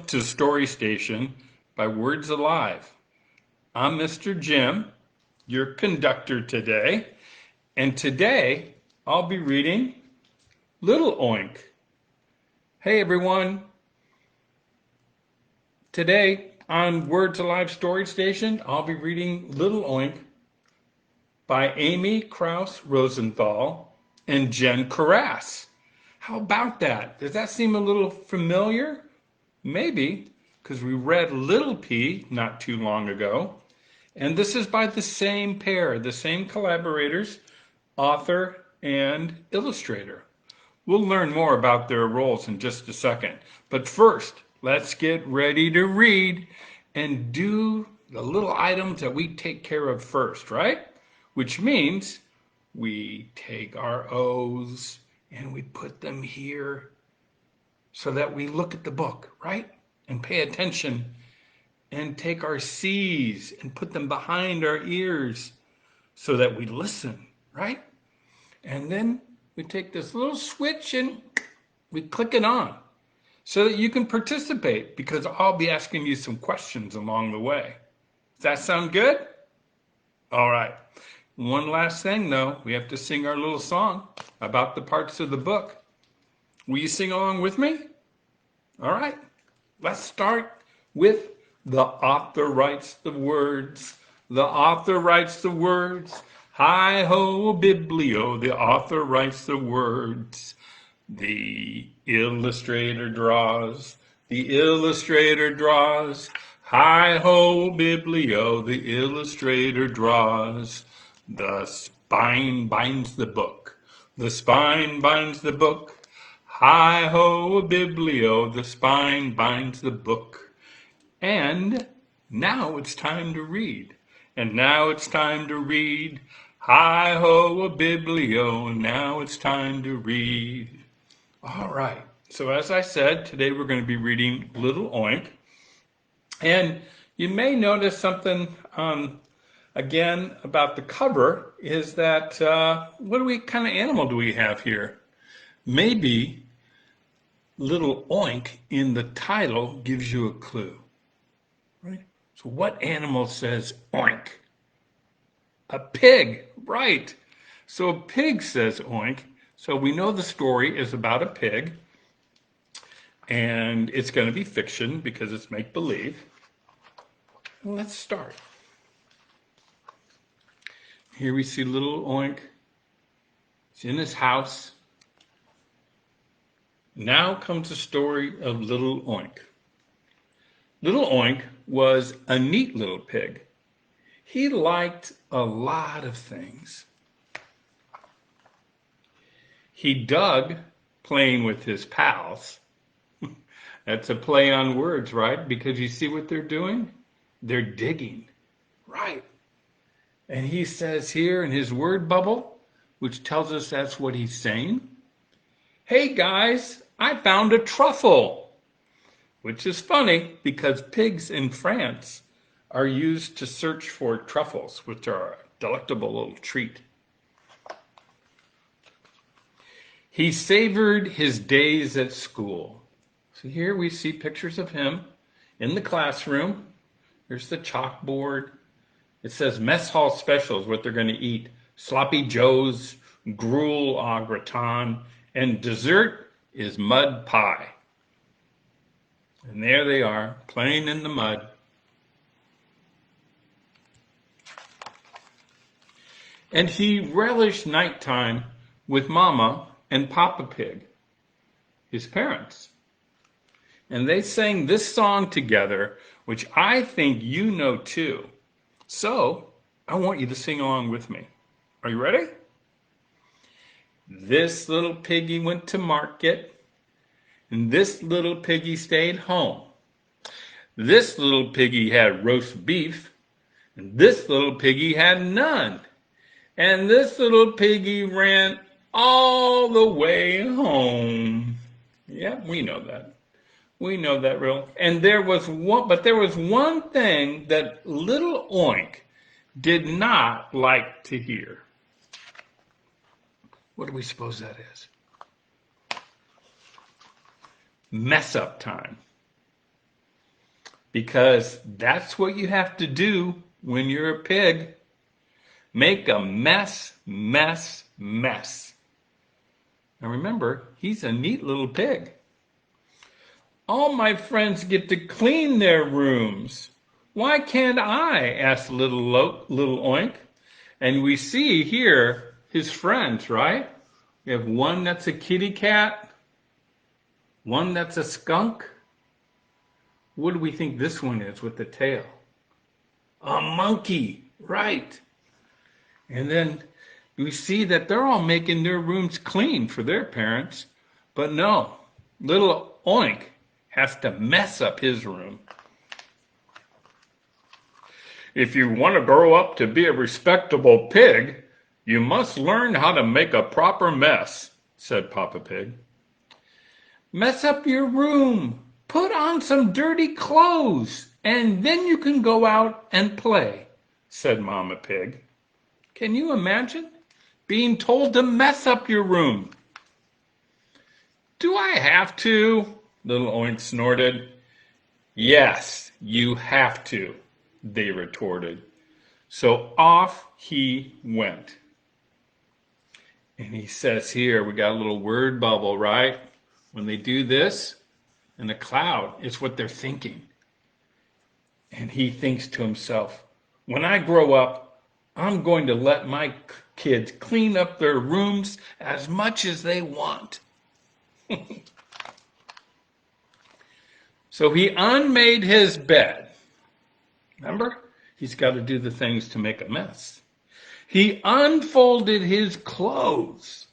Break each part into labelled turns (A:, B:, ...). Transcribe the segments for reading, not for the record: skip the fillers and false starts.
A: to Story Station by Words Alive. I'm Mr. Jim, your conductor today, and today I'll be reading Little Oink. Hey everyone, today on Words Alive Story Station, I'll be reading Little Oink by Amy Krouse Rosenthal and Jen Krouse. How about that? Does that seem a little familiar? Maybe, because we read Little P not too long ago. And this is by the same pair, the same collaborators, author and illustrator. We'll learn more about their roles in just a second. But first, let's get ready to read and do the little items that we take care of first, right? Which means we take our O's and we put them here so that we look at the book, right? And pay attention and take our C's and put them behind our ears so that we listen, right? And then we take this little switch and we click it on so that you can participate, because I'll be asking you some questions along the way. Does that sound good? All right. One last thing though, we have to sing our little song about the parts of the book. Will you sing along with me? All right. Let's start with the author writes the words. The author writes the words. Hi-ho, biblio, the author writes the words. The illustrator draws. The illustrator draws. Hi-ho, biblio, the illustrator draws. The spine binds the book. The spine binds the book. Hi-ho, biblio, the spine binds the book. And now it's time to read. And now it's time to read. Hi-ho, biblio, now it's time to read. All right. So as I said, today we're going to be reading Little Oink. And you may notice something again about the cover is that what kind of animal do we have here? Maybe Little Oink in the title gives you a clue, right? So what animal says oink? A pig, right? So a pig says oink. So we know the story is about a pig, and it's going to be fiction because it's make-believe. Let's start. Here we see Little Oink. He's in his house. Now comes the story of Little Oink. Little Oink was a neat little pig. He liked a lot of things. He dug playing with his pals. That's a play on words, right? Because you see what they're doing? They're digging, right? And he says here in his word bubble, which tells us that's what he's saying, hey guys, I found a truffle, which is funny because pigs in France are used to search for truffles, which are a delectable little treat. He savored his days at school. So here we see pictures of him in the classroom. There's the chalkboard. It says mess hall specials, what they're going to eat. Sloppy Joes, gruel au gratin, and dessert is mud pie. And there they are, playing in the mud. And he relished nighttime with Mama and Papa Pig, his parents. And they sang this song together, which I think you know too. So I want you to sing along with me. Are you ready? This little piggy went to market, and this little piggy stayed home. This little piggy had roast beef, and this little piggy had none. And this little piggy ran all the way home. Yeah, we know that. We know that real. And there was one thing that Little Oink did not like to hear. What do we suppose that is? Mess up time. because that's what you have to do when you're a pig. Make a mess, mess, mess. Now remember, he's a neat little pig. All my friends get to clean their rooms. Why can't I? Asked little Oink. And we see here his friends, right? We have one that's a kitty cat, one that's a skunk. What do we think this one is with the tail? A monkey, right? And then we see that they're all making their rooms clean for their parents. But no, little Oink has to mess up his room. If you want to grow up to be a respectable pig, you must learn how to make a proper mess, said Papa Pig. Mess up your room, put on some dirty clothes, and then you can go out and play, said Mama Pig. Can you imagine being told to mess up your room? Do I have to? Little Oink snorted. Yes, you have to, they retorted. So off he went. And he says here, we got a little word bubble, right? When they do this in the cloud, it's what they're thinking. And he thinks to himself, when I grow up, I'm going to let my kids clean up their rooms as much as they want. So he unmade his bed. Remember? He's got to do the things to make a mess. He unfolded his clothes.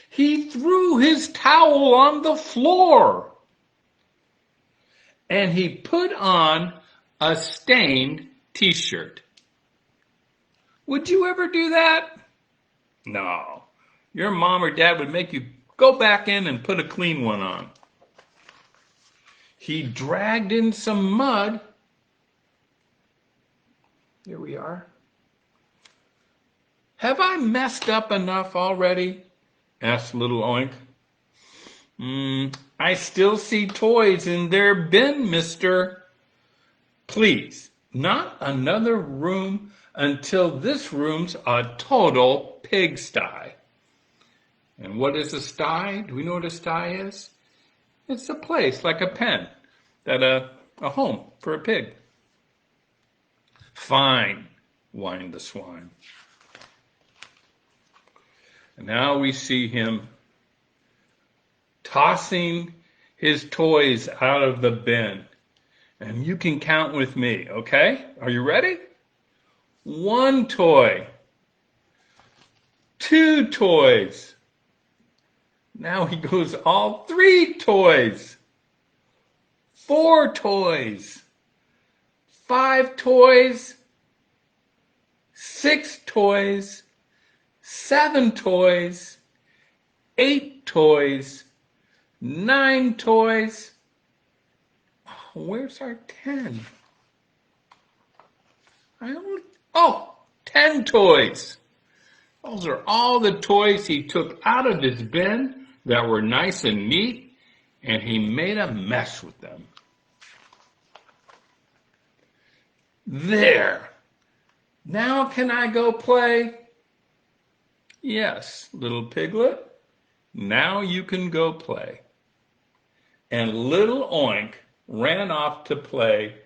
A: He threw his towel on the floor. And he put on a stained t-shirt. Would you ever do that? No. Your mom or dad would make you go back in and put a clean one on. He dragged in some mud. Here we are. Have I messed up enough already? Asked little Oink. I still see toys in their bin, mister. Please, not another room until this room's a total pigsty. And what is a sty? Do we know what a sty is? It's a place like a pen, that a home for a pig. Fine, whined the swine. And now we see him tossing his toys out of the bin. And you can count with me, okay? Are you ready? 1 toy. 2 toys. Now he goes all 3 toys. 4 toys. 5 toys. 6 toys. 7 toys. 8 toys. 9 toys. Where's our 10? 10 toys. Those are all the toys he took out of his bin that were nice and neat, and he made a mess with them. There. Now can I go play? Yes, little piglet. Now you can go play. And little Oink ran off to play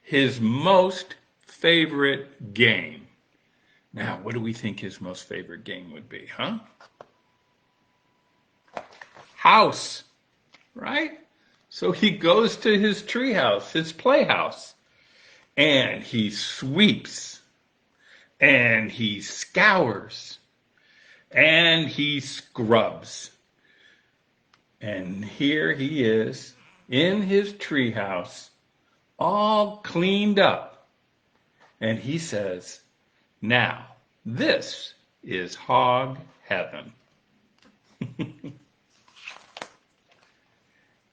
A: his most favorite game. Now, what do we think his most favorite game would be, huh? House, right? So he goes to his treehouse, his playhouse, and he sweeps, and he scours, and he scrubs. And here he is in his treehouse, all cleaned up. And he says, now, this is hog heaven.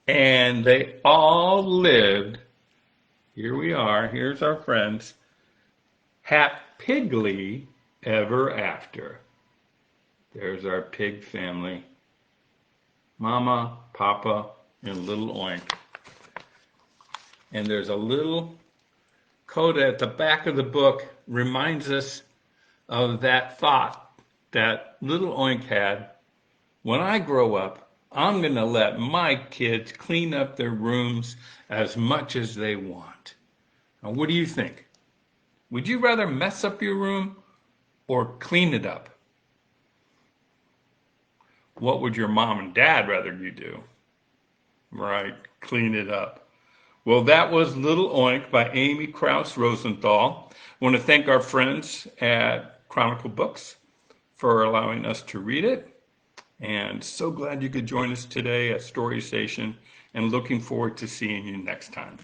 A: And they all lived, here we are, here's our friends, happily ever after. There's our pig family. Mama, Papa, and little Oink. And there's a little coda at the back of the book reminds us of that thought that little Oink had. When I grow up, I'm going to let my kids clean up their rooms as much as they want. Now, what do you think? Would you rather mess up your room or clean it up? What would your mom and dad rather you do? Right, clean it up. Well, that was Little Oink by Amy Krouse Rosenthal. I want to thank our friends at Chronicle Books for allowing us to read it. And so glad you could join us today at Story Station, and looking forward to seeing you next time.